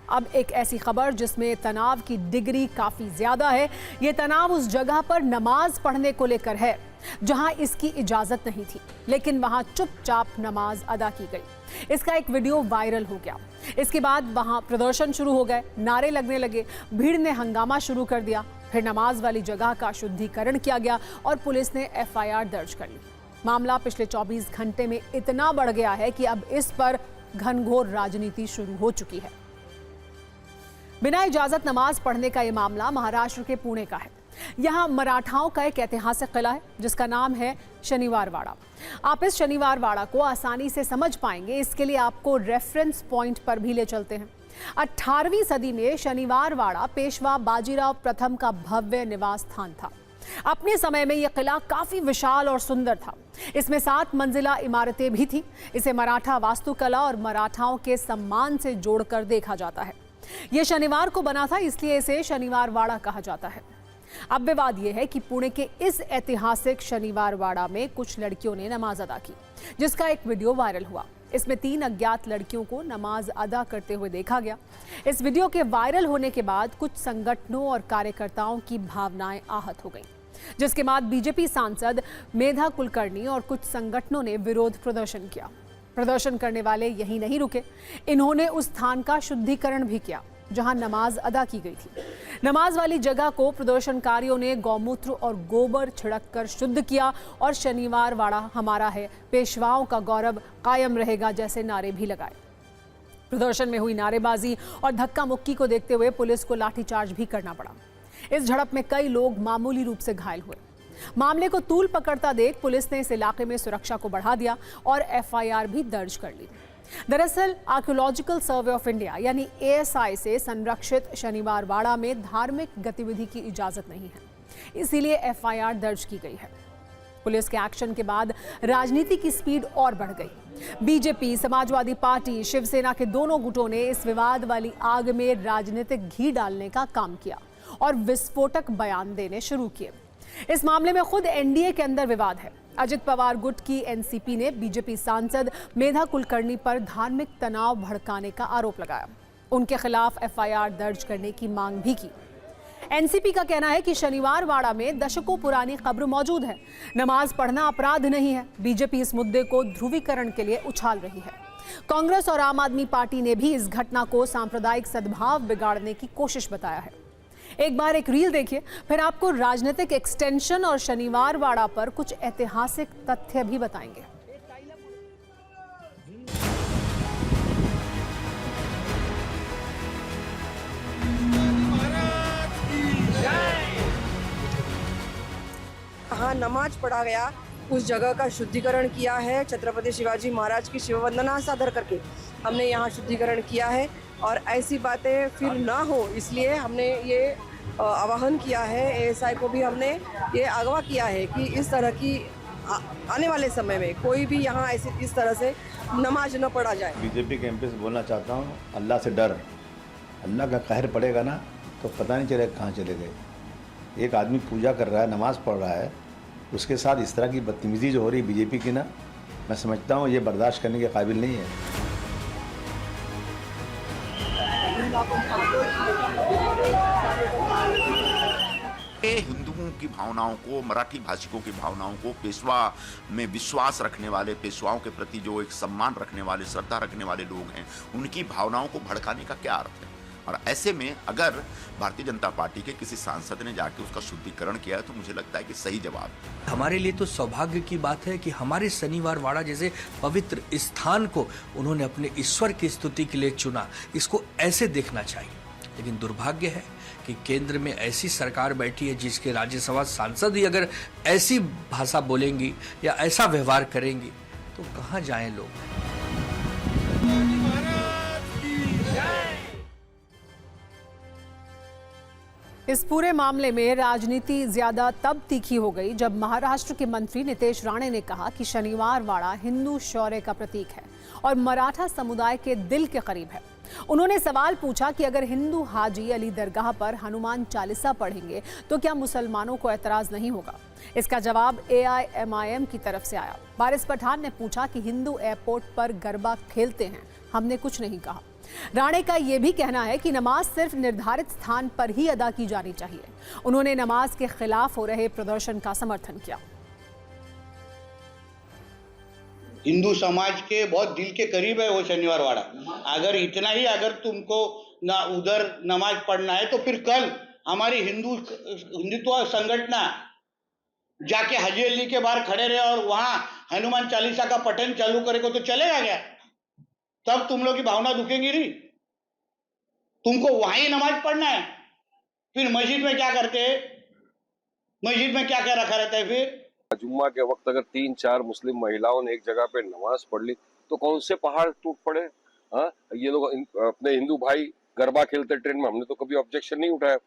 अब एक ऐसी खबर जिसमें तनाव की डिग्री काफी ज्यादा है। ये तनाव उस जगह पर नमाज पढ़ने को लेकर है जहां इसकी इजाजत नहीं थी, लेकिन वहां चुपचाप नमाज अदा की गई। इसका एक वीडियो वायरल हो गया। इसके बाद वहां प्रदर्शन शुरू हो गए, नारे लगने लगे, भीड़ ने हंगामा शुरू कर दिया। फिर नमाज वाली जगह का शुद्धिकरण किया गया और पुलिस ने एफआईआर दर्ज कर ली। मामला पिछले 24 घंटे में इतना बढ़ गया है कि अब इस पर घनघोर राजनीति शुरू हो चुकी है। बिना इजाजत नमाज पढ़ने का यह मामला महाराष्ट्र के पुणे का है। यहां मराठाओं का एक ऐतिहासिक किला है जिसका नाम है शनिवार वाड़ा। आप इस शनिवार वाड़ा को आसानी से समझ पाएंगे, इसके लिए आपको रेफरेंस पॉइंट पर भी ले चलते हैं। 18वीं सदी में शनिवार वाड़ा पेशवा बाजीराव प्रथम का भव्य निवास स्थान था। अपने समय में यह किला काफी विशाल और सुंदर था। इसमें 7 मंजिला इमारतें भी थी। इसे मराठा वास्तुकला और मराठाओं के सम्मान से जोड़कर देखा जाता है। यह शनिवार को बना था, इसलिए इसे शनिवार वाड़ा कहा जाता है। अब विवाद यह है कि पुणे के इस ऐतिहासिक शनिवार वाड़ा में कुछ लड़कियों ने नमाज अदा की, जिसका एक वीडियो वायरल हुआ। इसमें 3 अज्ञात लड़कियों को नमाज अदा करते हुए देखा गया। इस वीडियो के वायरल होने के बाद कुछ संगठनों और कार्यकर्ताओं की भावनाएं आहत हो गईं, जिसके बाद बीजेपी सांसद मेधा कुलकर्णी और कुछ संगठनों ने विरोध प्रदर्शन किया। प्रदर्शन करने वाले यहीं नहीं रुके, इन्होंने उस स्थान का शुद्धिकरण भी किया जहां नमाज अदा की गई थी। नमाज वाली जगह को प्रदर्शनकारियों ने गौमूत्र और गोबर छिड़ककर शुद्ध किया और शनिवार वाड़ा हमारा है, पेशवाओं का गौरव कायम रहेगा जैसे नारे भी लगाए। प्रदर्शन में हुई नारेबाजी और धक्का मुक्की को देखते हुए पुलिस को लाठीचार्ज भी करना पड़ा। इस झड़प में कई लोग मामूली रूप से घायल हुए। मामले को तूल पकड़ता देख पुलिस ने इस इलाके में सुरक्षा को बढ़ा दिया और एफआईआर भी दर्ज कर ली। दरअसल आर्कियोलॉजिकल सर्वे ऑफ इंडिया यानी एएसआई से संरक्षित शनिवार वाड़ा में धार्मिक गतिविधि की इजाजत नहीं है, इसीलिए एफआईआर दर्ज की गई है। पुलिस के एक्शन के बाद राजनीति की स्पीड और बढ़ गई। बीजेपी, समाजवादी पार्टी, शिवसेना के दोनों गुटों ने इस विवाद वाली आग में राजनीतिक घी डालने का काम किया और विस्फोटक बयान देने शुरू किए। इस मामले में खुद एनडीए के अंदर विवाद है। अजित पवार गुट की एनसीपी ने बीजेपी सांसद मेधा कुलकर्णी पर धार्मिक तनाव भड़काने का आरोप लगाया। उनके खिलाफ एफआईआर दर्ज करने की मांग भी की। एनसीपी का कहना है कि शनिवार वाड़ा में दशकों पुरानी कब्र मौजूद है, नमाज पढ़ना अपराध नहीं है। बीजेपी इस मुद्दे को ध्रुवीकरण के लिए उछाल रही है। कांग्रेस और आम आदमी पार्टी ने भी इस घटना को सांप्रदायिक सद्भाव बिगाड़ने की कोशिश बताया है। एक बार एक रील देखिए, फिर आपको राजनीतिक एक्सटेंशन और शनिवार वाड़ा पर कुछ ऐतिहासिक तथ्य भी बताएंगे। हाँ, नमाज पढ़ा गया, उस जगह का शुद्धिकरण किया है। छत्रपति शिवाजी महाराज की शिव वंदना सादर करके हमने यहाँ शुद्धिकरण किया है और ऐसी बातें फिर ना हो इसलिए हमने ये आह्वान किया है। एएसआई को भी हमने ये आगाह किया है कि इस तरह की आने वाले समय में कोई भी यहाँ ऐसी इस तरह से नमाज न पढ़ा जाए। बीजेपी कैंपस बोलना चाहता हूँ, अल्लाह से डर। अल्लाह का कहर पड़ेगा ना तो पता नहीं चलेगा कहाँ चले गए। एक आदमी पूजा कर रहा है, नमाज पढ़ रहा है, उसके साथ इस तरह की बदतमीजी जो हो रही है बीजेपी की ना, मैं समझता हूँ ये बर्दाश्त करने के काबिल नहीं है। हिंदुओं की भावनाओं को, मराठी भाषिकों की भावनाओं को, पेशवा में विश्वास रखने वाले, पेशवाओं के प्रति जो एक सम्मान रखने वाले, श्रद्धा रखने वाले लोग हैं, उनकी भावनाओं को भड़काने का क्या अर्थ है? और ऐसे में अगर भारतीय जनता पार्टी के किसी सांसद ने जाके उसका शुद्धिकरण किया है तो मुझे लगता है कि सही जवाब। हमारे लिए तो सौभाग्य की बात है कि हमारे शनिवार वाड़ा जैसे पवित्र स्थान को उन्होंने अपने ईश्वर की स्तुति के लिए चुना। इसको ऐसे देखना चाहिए, लेकिन दुर्भाग्य है कि केंद्र में ऐसी सरकार बैठी है जिसके राज्यसभा सांसद ही अगर ऐसी भाषा बोलेंगी या ऐसा व्यवहार करेंगी तो कहाँ जाएं लोग। इस पूरे मामले में राजनीति ज्यादा तब तीखी हो गई जब महाराष्ट्र के मंत्री नितेश राणे ने कहा कि शनिवार वाड़ा हिंदू शौर्य का प्रतीक है और मराठा समुदाय के दिल के करीब है। उन्होंने सवाल पूछा कि अगर हिंदू हाजी अली दरगाह पर हनुमान चालीसा पढ़ेंगे तो क्या मुसलमानों को एतराज नहीं होगा। इसका जवाब AIMIM की तरफ से आया। वारिस पठान ने पूछा कि हिंदू एयरपोर्ट पर गरबा खेलते हैं हमने कुछ नहीं कहा। राणे का यह भी कहना है कि नमाज सिर्फ निर्धारित स्थान पर ही अदा की जानी चाहिए। उन्होंने नमाज के खिलाफ हो रहे प्रदर्शन का समर्थन किया। हिंदू समाज के बहुत दिल के करीब है वो शनिवार वाड़ा। अगर इतना ही अगर तुमको ना उधर नमाज पढ़ना है तो फिर कल हमारी हिंदुत्व संगठन जाके हाजी अली के बाहर खड़े रहे और वहां हनुमान चालीसा का पठन चालू करेगा तो चलेगा क्या? तब तुम लोग की भावना दुखेंगी नहीं। तुमको वहां ही नमाज पढ़ना है, फिर मस्जिद में क्या करते हैं? मस्जिद में क्या क्या रखा रहता है? फिर जुम्मा के वक्त अगर 3-4 मुस्लिम महिलाओं ने एक जगह पे नमाज पढ़ ली तो कौन से पहाड़ टूट पड़े? हाँ, ये लोग अपने हिंदू भाई गरबा खेलते ट्रेन में, हमने तो कभी ऑब्जेक्शन नहीं उठाया।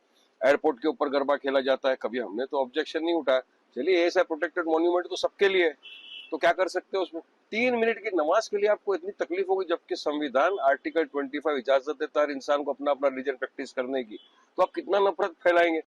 एयरपोर्ट के ऊपर गरबा खेला जाता है, कभी हमने तो ऑब्जेक्शन नहीं उठाया। चलिए ऐसा प्रोटेक्टेड मॉन्यूमेंट तो सबके लिए है, तो क्या कर सकते हो उसमें? 3 मिनट की नमाज के लिए आपको इतनी तकलीफ होगी, जबकि संविधान आर्टिकल 25 इजाजत देता है इंसान को अपना अपना रिलीजन प्रैक्टिस करने की। तो आप कितना नफरत फैलाएंगे?